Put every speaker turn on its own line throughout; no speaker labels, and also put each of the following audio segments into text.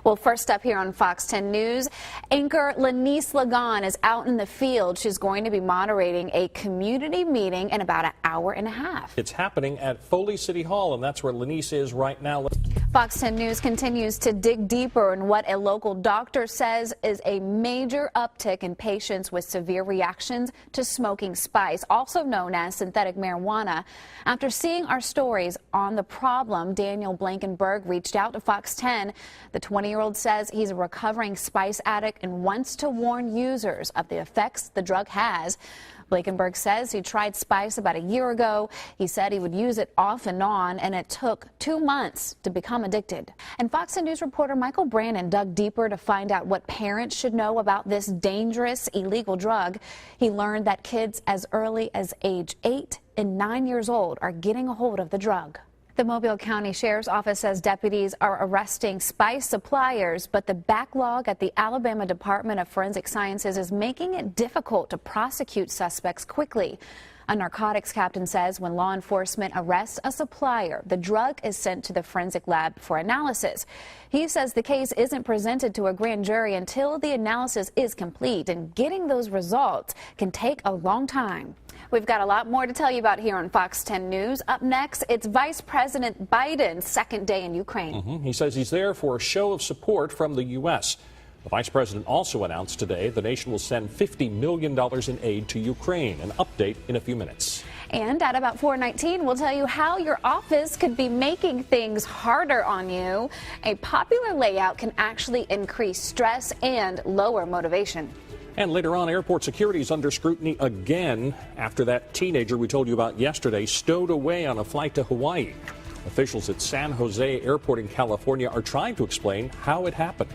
Well, first up here on Fox 10 News, anchor Lanice Lagan is out in the field. She's going to be moderating a community meeting in about an hour and a half.
It's happening at Foley City Hall, and that's where Lanice is right now.
Fox 10 News continues to dig deeper in what a local doctor says is a major uptick in patients with severe reactions to smoking spice, also known as synthetic marijuana. After seeing our stories on the problem, Daniel Blankenberg reached out to Fox 10. The 20-year-old says he's a recovering spice addict and wants to warn users of the effects the drug has. Blankenberg says he tried spice about a year ago. He said he would use it off and on, and it took 2 months to become addicted. And Fox News reporter Michael Brannon dug deeper to find out what parents should know about this dangerous illegal drug. He learned that kids as early as age 8 and 9 years old are getting a hold of the drug. The Mobile County Sheriff's Office says deputies are arresting spice suppliers, but the backlog at the Alabama Department of Forensic Sciences is making it difficult to prosecute suspects quickly. A narcotics captain says when law enforcement arrests a supplier, the drug is sent to the forensic lab for analysis. He says the case isn't presented to a grand jury until the analysis is complete, and getting those results can take a long time. We've got a lot more to tell you about here on Fox 10 News. Up next, it's Vice President Biden's second day in Ukraine.
He says he's there for a show of support from the U.S. The vice president also announced today the nation will send $50 million in aid to Ukraine. An update in a few minutes.
And at about 4:19, we'll tell you how your office could be making things harder on you. A popular layout can actually increase stress and lower motivation.
And later on, airport security is under scrutiny again after that teenager we told you about yesterday stowed away on a flight to Hawaii. Officials at San Jose Airport in California are trying to explain how it happened.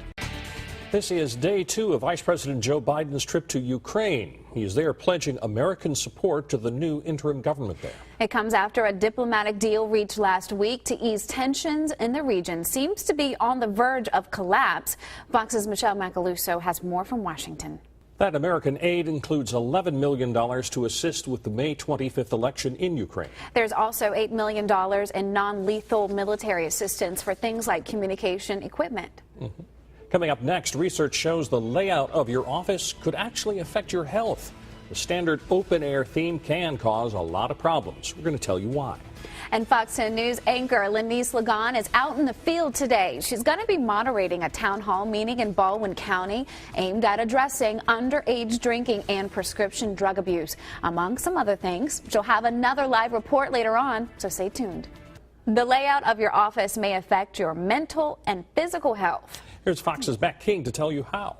This is day 2 of Vice President Joe Biden's trip to Ukraine. He is there pledging American support to the new interim government there.
It comes after a diplomatic deal reached last week to ease tensions in the region seems to be on the verge of collapse. Fox's Michelle Macaluso has more from Washington.
That American aid includes $11 million to assist with the May 25th election in Ukraine.
There's also $8 million in non-lethal military assistance for things like communication equipment.
Coming up next, research shows the layout of your office could actually affect your health. The standard open-air theme can cause a lot of problems. We're going to tell you why.
And Fox 10 News anchor Lanice Lagan is out in the field today. She's going to be moderating a town hall meeting in Baldwin County aimed at addressing underage drinking and prescription drug abuse, among some other things. She'll have another live report later on, so stay tuned. The layout of your office may affect your mental and physical health.
Here's Fox's Matt King to tell you how.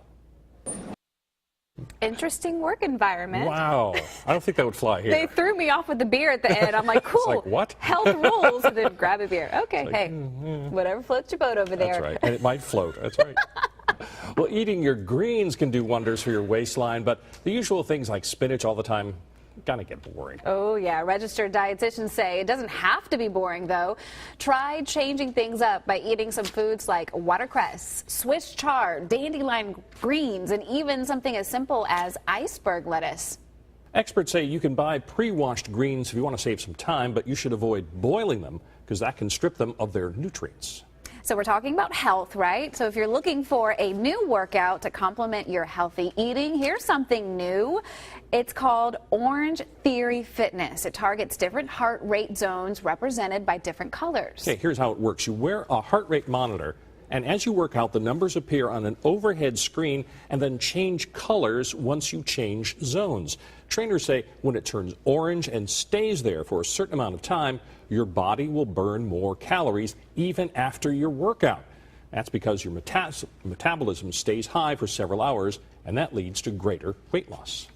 Interesting work environment.
Wow. I don't think that would fly here.
They threw me off with the beer at the end. I'm like, cool.
It's like, what?
Health rules. And then grab a beer. Okay,
like,
hey, whatever floats your boat over there.
That's right. And it might float. That's right. Well, eating your greens can do wonders for your waistline, but the usual things like spinach all the time kind of get boring.
Oh, yeah. Registered dietitians say it doesn't have to be boring, though. Try changing things up by eating some foods like watercress, Swiss chard, dandelion greens, and even something as simple as iceberg lettuce.
Experts say you can buy pre-washed greens if you want to save some time, but you should avoid boiling them because that can strip them of their nutrients.
So we're talking about health, right? So if you're looking for a new workout to complement your healthy eating, here's something new. It's called Orange Theory Fitness. It targets different heart rate zones represented by different colors.
Okay, here's how it works. You wear a heart rate monitor, and as you work out, the numbers appear on an overhead screen and then change colors once you change zones. Trainers say when it turns orange and stays there for a certain amount of time, your body will burn more calories even after your workout. That's because your metabolism stays high for several hours, and that leads to greater weight loss.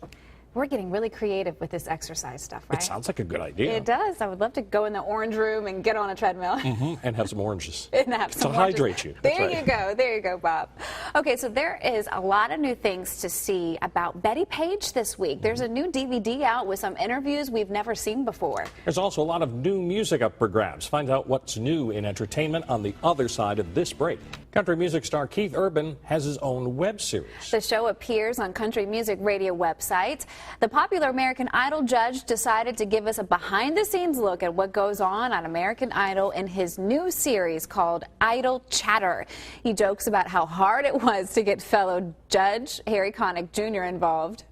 We're getting really creative with this exercise stuff, right?
It sounds like a good idea.
It does. I would love to go in the orange room and get on a treadmill.
And have some oranges.
And have some
to
oranges.
Hydrate you.
There you go. There you go, Bob. Okay, so there is a lot of new things to see about Betty Page this week. There's a new DVD out with some interviews we've never seen before.
There's also a lot of new music up for grabs. Find out what's new in entertainment on the other side of this break. Country music star Keith Urban has his own web series.
The show appears on country music radio websites. The popular American Idol judge decided to give us a behind-the-scenes look at what goes on American Idol in his new series called Idol Chatter. He jokes about how hard it was to get fellow judge Harry Connick Jr. involved.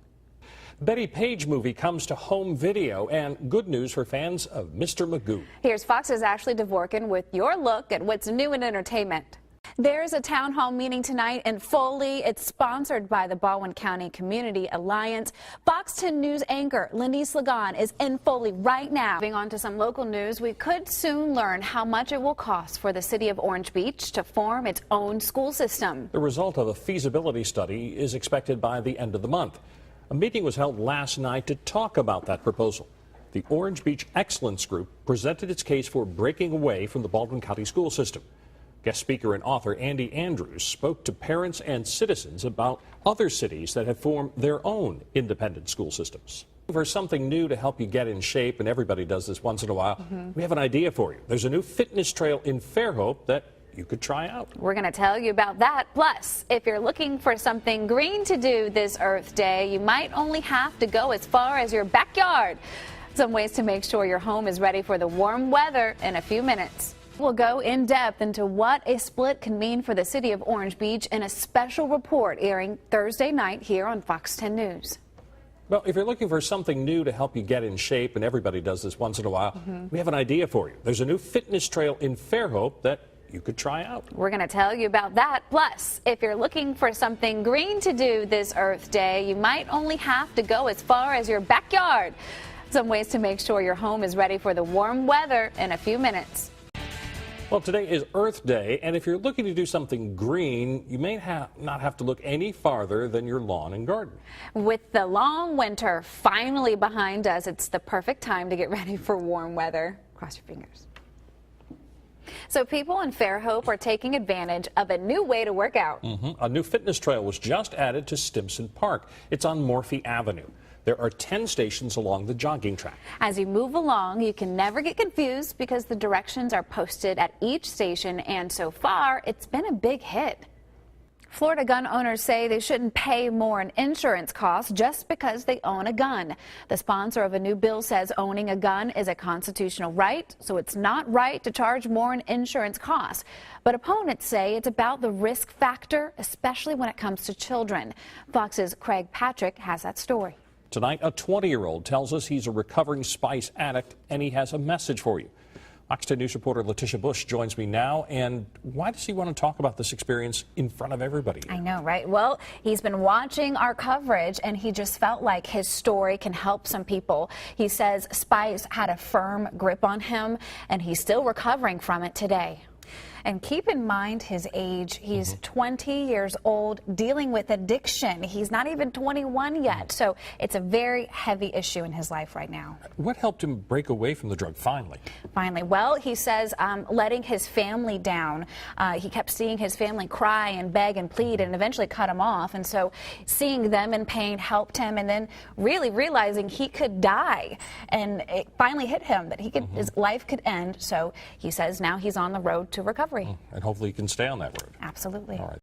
Betty Page movie comes to home video, and good news for fans of Mr. Magoo.
Here's Fox's Ashley Dvorkin with your look at what's new in entertainment. There's a town hall meeting tonight in Foley. It's sponsored by the Baldwin County Community Alliance. Fox 10 News anchor Lindy Slagon is in Foley right now. Moving on to some local news, we could soon learn how much it will cost for the city of Orange Beach to form its own school system.
The result of a feasibility study is expected by the end of the month. A meeting was held last night to talk about that proposal. The Orange Beach Excellence Group presented its case for breaking away from the Baldwin County school system. Guest speaker and author Andy Andrews spoke to parents and citizens about other cities that have formed their own independent school systems. For something new to help you get in shape, and everybody does this once in a while, we have an idea for you. There's a new fitness trail in Fairhope that you could try out.
We're going to tell you about that. Plus, if you're looking for something green to do this Earth Day, you might only have to go as far as your backyard. Some ways to make sure your home is ready for the warm weather in a few minutes. We'll go in depth into what a split can mean for the city of Orange Beach in a special report airing Thursday night here on Fox 10 News.
Well, if you're looking for something new to help you get in shape, and everybody does this once in a while, we have an idea for you. There's a new fitness trail in Fairhope that you could try out.
We're going to tell you about that. Plus, if you're looking for something green to do this Earth Day, you might only have to go as far as your backyard. Some ways to make sure your home is ready for the warm weather in a few minutes.
Well, today is Earth Day, and if you're looking to do something green, you may not have to look any farther than your lawn and garden.
With the long winter finally behind us, it's the perfect time to get ready for warm weather. Cross your fingers. So people in Fairhope are taking advantage of a new way to work out.
A new fitness trail was just added to Stimson Park. It's on Morphy Avenue. There are 10 stations along the jogging track.
As you move along, you can never get confused because the directions are posted at each station, and so far, it's been a big hit. Florida gun owners say they shouldn't pay more in insurance costs just because they own a gun. The sponsor of a new bill says owning a gun is a constitutional right, so it's not right to charge more in insurance costs. But opponents say it's about the risk factor, especially when it comes to children. Fox's Craig Patrick has that story.
Tonight, a 20-year-old tells us he's a recovering spice addict, and he has a message for you. Fox 10 News reporter Letitia Bush joins me now. And why does he want to talk about this experience in front of everybody?
I know, right? Well, he's been watching our coverage, and he just felt like his story can help some people. He says spice had a firm grip on him, and he's still recovering from it today. And keep in mind his age. He's 20 years old, dealing with addiction. He's not even 21 yet, so it's a very heavy issue in his life right now.
What helped him break away from the drug finally?
Well, he says letting his family down. He kept seeing his family cry and beg and plead and eventually cut him off. And so seeing them in pain helped him, and then really realizing he could die. And it finally hit him that he could, his life could end. So he says now he's on the road to recovery.
And hopefully he can stay on that road.
Absolutely.
All right.